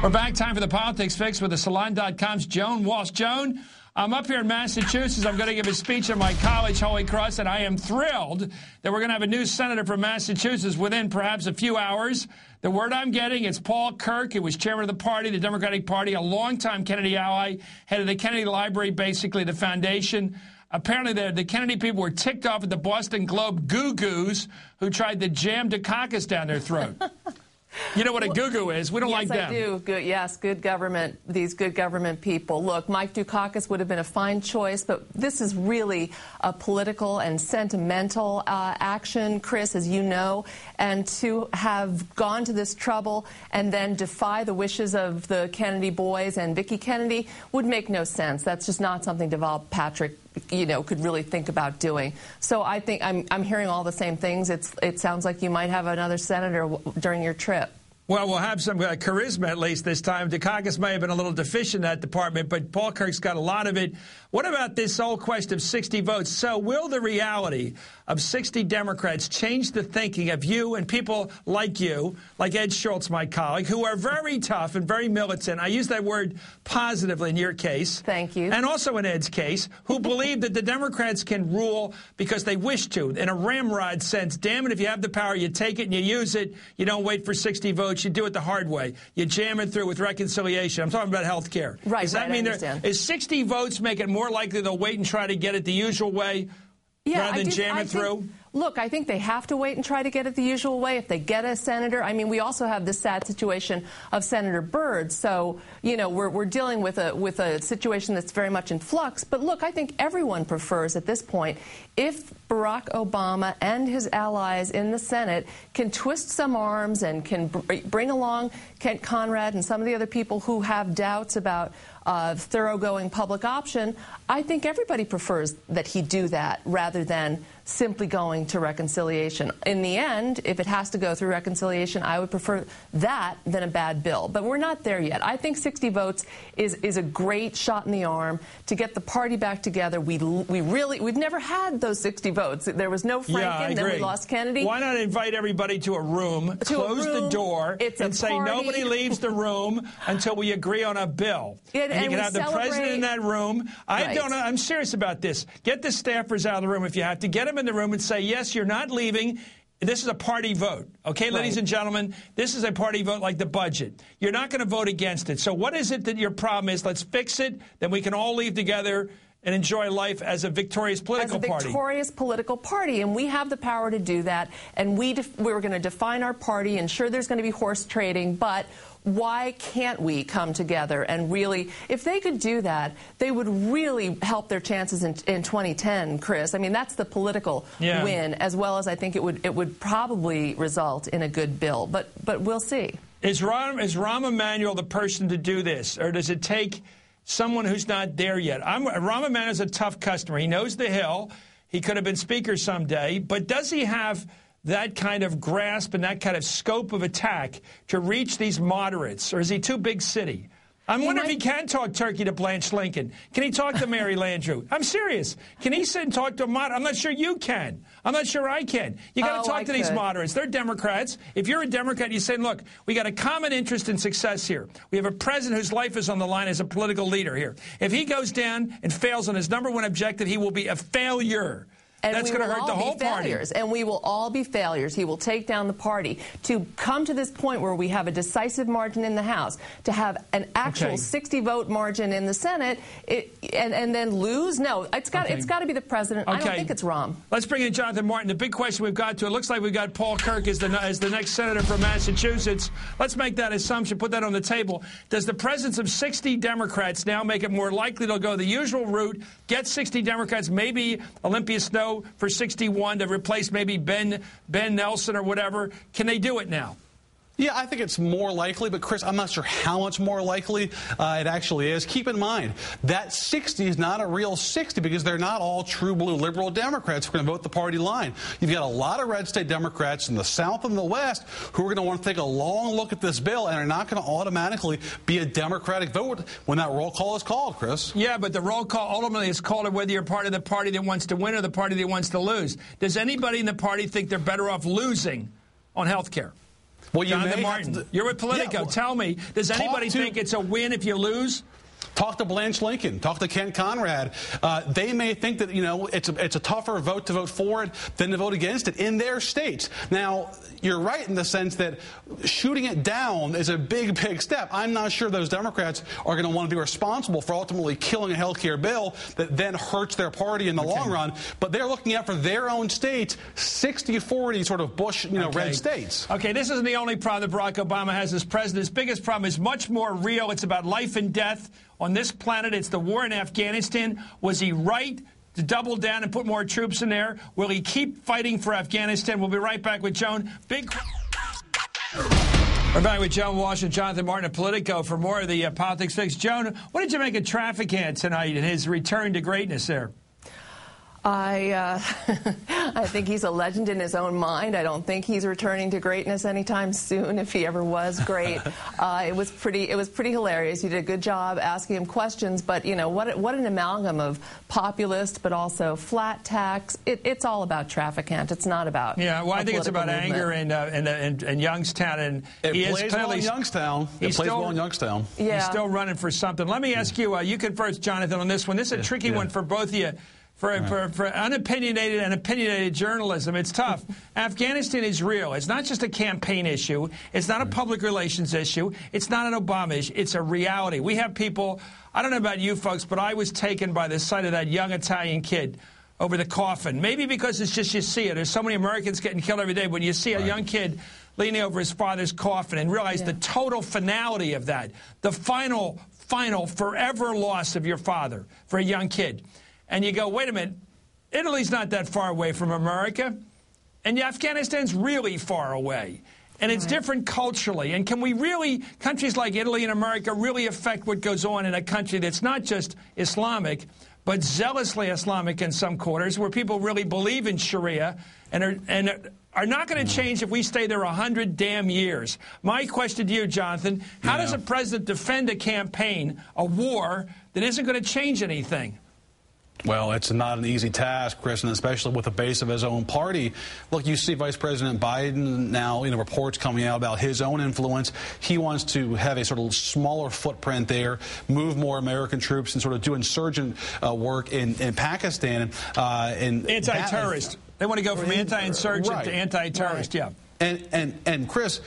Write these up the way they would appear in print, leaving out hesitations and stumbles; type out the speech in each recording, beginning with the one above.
We're back. Time for the Politics Fix with the Salon.com's Joan Walsh. Joan, I'm up here in Massachusetts. I'm going to give a speech at my college, Holy Cross, and I am thrilled that we're going to have a new senator from Massachusetts within perhaps a few hours. The word I'm getting, it's Paul Kirk. He was chairman of the party, the Democratic Party, a longtime Kennedy ally, head of the Kennedy Library, basically the foundation. Apparently, the Kennedy people were ticked off at the Boston Globe goo-goos who tried to jam Dukakis down their throat. You know what a goo-goo is. We don't like them. Yes, I do. Yes, good government, these good government people. Look, Mike Dukakis would have been a fine choice, but this is really a political and sentimental action, Chris, as you know, and to have gone to this trouble and then defy the wishes of the Kennedy boys and Vicki Kennedy would make no sense. That's just not something Deval Patrick could really think about doing. So I think I'm hearing all the same things. It sounds like you might have another senator during your trip. Well, we'll have some charisma at least this time. Dukakis may have been a little deficient in that department, but Paul Kirk's got a lot of it. What about this old question of 60 votes? So will the reality of 60 Democrats change the thinking of you and people like you, like Ed Schultz, my colleague, who are very tough and very militant? I use that word positively in your case. Thank you. And also in Ed's case, who believe that the Democrats can rule because they wish to, in a ramrod sense. Damn it, if you have the power, you take it and you use it. You don't wait for 60 votes. You do it the hard way. You jam it through with reconciliation. I'm talking about health care. Right, Does that mean is 60 votes make it more likely they'll wait and try to get it the usual way rather than jam it through? Look, I think they have to wait and try to get it the usual way. If they get a senator, I mean, we also have this sad situation of Senator Byrd. So, we're dealing with a situation that's very much in flux. But look, I think everyone prefers at this point if Barack Obama and his allies in the Senate can twist some arms and can bring along Kent Conrad and some of the other people who have doubts about thoroughgoing public option. I think everybody prefers that he do that rather than simply going to reconciliation. In the end, if it has to go through reconciliation, I would prefer that than a bad bill. But we're not there yet. I think 60 votes is a great shot in the arm to get the party back together. We've never had those 60 votes. There was no Franken, then we lost Kennedy. Why not invite everybody to a room, close the door, and say nobody leaves the room until we agree on a bill? And you can have the president in that room. I'm serious about this. Get the staffers out of the room if you have to. Get them in the room and say, yes, you're not leaving. This is a party vote. Okay, ladies and gentlemen, this is a party vote like the budget. You're not going to vote against it. So what is it that your problem is? Let's fix it. Then we can all leave together and enjoy life as a victorious political party. As a victorious political party. And we have the power to do that. And we're going to define our party. And sure, there's going to be horse trading. But why can't we come together and really, if they could do that, they would really help their chances in 2010, Chris. I mean, that's the political win, as well as I think it would probably result in a good bill. But we'll see. Is Rahm Emanuel the person to do this, or does it take someone who's not there yet? Rahm Emanuel's a tough customer. He knows the Hill. He could have been Speaker someday. But does he have that kind of grasp and that kind of scope of attack to reach these moderates, or is he too big city? I'm wondering if he can talk turkey to Blanche Lincoln. Can he talk to Mary Landrieu? I'm serious. Can he sit and talk to a moderate? I'm not sure you can. I'm not sure I can. You got to talk to these moderates. They're Democrats. If you're a Democrat, you say, look, we got a common interest in success here. We have a president whose life is on the line as a political leader here. If he goes down and fails on his #1 objective, he will be a failure. And that's going to hurt the whole party. And we will all be failures. He will take down the party. To come to this point where we have a decisive margin in the House, to have an actual 60-vote margin in the Senate, and then lose? No, it's got to be the president. I don't think it's Rahm. Let's bring in Jonathan Martin. The big question we've got to, it looks like we've got Paul Kirk as the next senator from Massachusetts. Let's make that assumption, put that on the table. Does the presence of 60 Democrats now make it more likely they'll go the usual route, get 60 Democrats, maybe Olympia Snowe for 61 to replace maybe Ben Nelson or whatever? Can they do it now? Yeah, I think it's more likely, but Chris, I'm not sure how much more likely it actually is. Keep in mind, that 60 is not a real 60 because they're not all true blue liberal Democrats who are going to vote the party line. You've got a lot of red state Democrats in the South and the West who are going to want to take a long look at this bill and are not going to automatically be a Democratic vote when that roll call is called, Chris. Yeah, but the roll call ultimately is called whether you're part of the party that wants to win or the party that wants to lose. Does anybody in the party think they're better off losing on health care? Well, you Jonathan may Martin, you're with Politico. Yeah, well, tell me, does anybody think it's a win if you lose? Talk to Blanche Lincoln. Talk to Ken Conrad. They may think that, it's a tougher vote to vote for it than to vote against it in their states. Now, you're right in the sense that shooting it down is a big, big step. I'm not sure those Democrats are going to want to be responsible for ultimately killing a health care bill that then hurts their party in the long run. But they're looking out for their own states, 60-40 sort of Bush, red states. Okay, this isn't the only problem that Barack Obama has as president. His biggest problem is much more real. It's about life and death on this planet. It's the war in Afghanistan. Was he right to double down and put more troops in there? Will he keep fighting for Afghanistan? We'll be right back with Joan. We're back with Joan Walsh and Jonathan Martin of Politico for more of the Politics Fix. Joan, what did you make of Trafficant tonight and his return to greatness there? I think he's a legend in his own mind. I don't think he's returning to greatness anytime soon, if he ever was great. It was pretty hilarious. You did a good job asking him questions, but what an amalgam of populist but also flat tax. It's all about Trafficant. It's not about I think it's about anger and Youngstown, and he is clearly Youngstown. It plays well in Youngstown. Yeah. He's still running for something. Let me ask you. You can first, Jonathan, on this one. This is a tricky one for both of you. For unopinionated and opinionated journalism, it's tough. Afghanistan is real. It's not just a campaign issue. It's not a public relations issue. It's not an Obama issue. It's a reality. We have people, I don't know about you folks, but I was taken by the sight of that young Italian kid over the coffin. Maybe because it's just you see it. There's so many Americans getting killed every day. When you see a young kid leaning over his father's coffin and realize the total finality of that, the final forever loss of your father for a young kid. And you go, wait a minute, Italy's not that far away from America, and Afghanistan's really far away. And it's different culturally. And can we really, countries like Italy and America, really affect what goes on in a country that's not just Islamic, but zealously Islamic in some quarters, where people really believe in Sharia and are not going to change if we stay there 100 damn years? My question to you, Jonathan, how does a president defend a campaign, a war, that isn't going to change anything? Well, it's not an easy task, Chris, and especially with the base of his own party. Look, you see Vice President Biden now, reports coming out about his own influence. He wants to have a sort of smaller footprint there, move more American troops, and sort of do insurgent work in Pakistan. Anti-terrorist. They want to go from anti-insurgent to anti-terrorist, And Chris,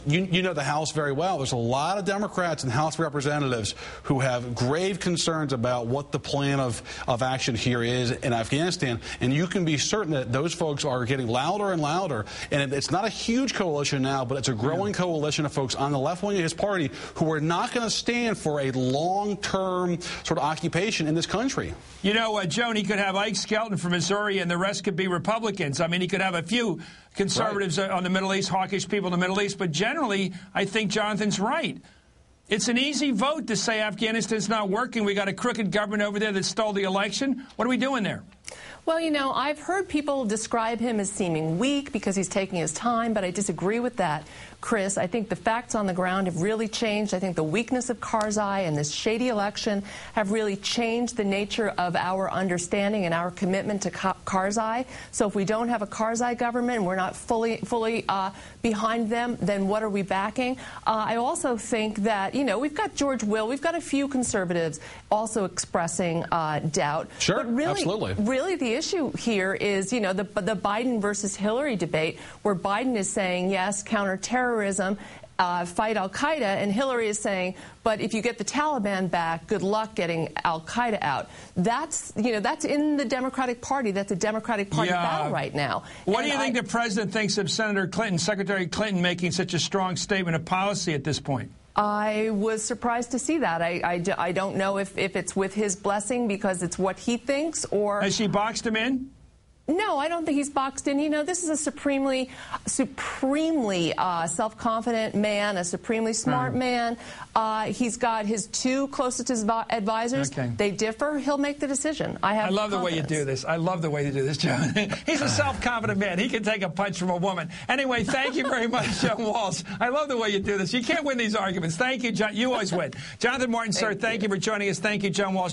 you know the House very well. There's a lot of Democrats in the House of Representatives who have grave concerns about what the plan of action here is in Afghanistan. And you can be certain that those folks are getting louder and louder. And it's not a huge coalition now, but it's a growing coalition of folks on the left wing of his party who are not going to stand for a long-term sort of occupation in this country. Joan, he could have Ike Skelton from Missouri and the rest could be Republicans. I mean, he could have a few conservatives on the Middle East, hawkish people in the Middle East. But generally, I think Jonathan's right. It's an easy vote to say Afghanistan's not working. We got a crooked government over there that stole the election. What are we doing there? Well, I've heard people describe him as seeming weak because he's taking his time, but I disagree with that, Chris. I think the facts on the ground have really changed. I think the weakness of Karzai and this shady election have really changed the nature of our understanding and our commitment to Karzai. So if we don't have a Karzai government and we're not fully behind them, then what are we backing? I also think that, we've got George Will, we've got a few conservatives also expressing doubt. Sure, but really, absolutely. Really, the issue here is, the Biden versus Hillary debate, where Biden is saying, yes, counterterrorism, fight al-Qaeda, and Hillary is saying, but if you get the Taliban back, good luck getting al-Qaeda out. That's in the Democratic Party. That's a Democratic Party battle right now. What do you think the president thinks of Senator Clinton, Secretary Clinton, making such a strong statement of policy at this point? I was surprised to see that. I don't know if it's with his blessing because it's what he thinks, or... Has she boxed him in? No, I don't think he's boxed in. This is a supremely self-confident man, a supremely smart man. He's got his two closest advisors. Okay. They differ. He'll make the decision. I love the way you do this. I love the way you do this, John. He's a self-confident man. He can take a punch from a woman. Anyway, thank you very much, John Walsh. I love the way you do this. You can't win these arguments. Thank you, John. You always win. Jonathan Martin, sir, thank you for joining us. Thank you, John Walsh.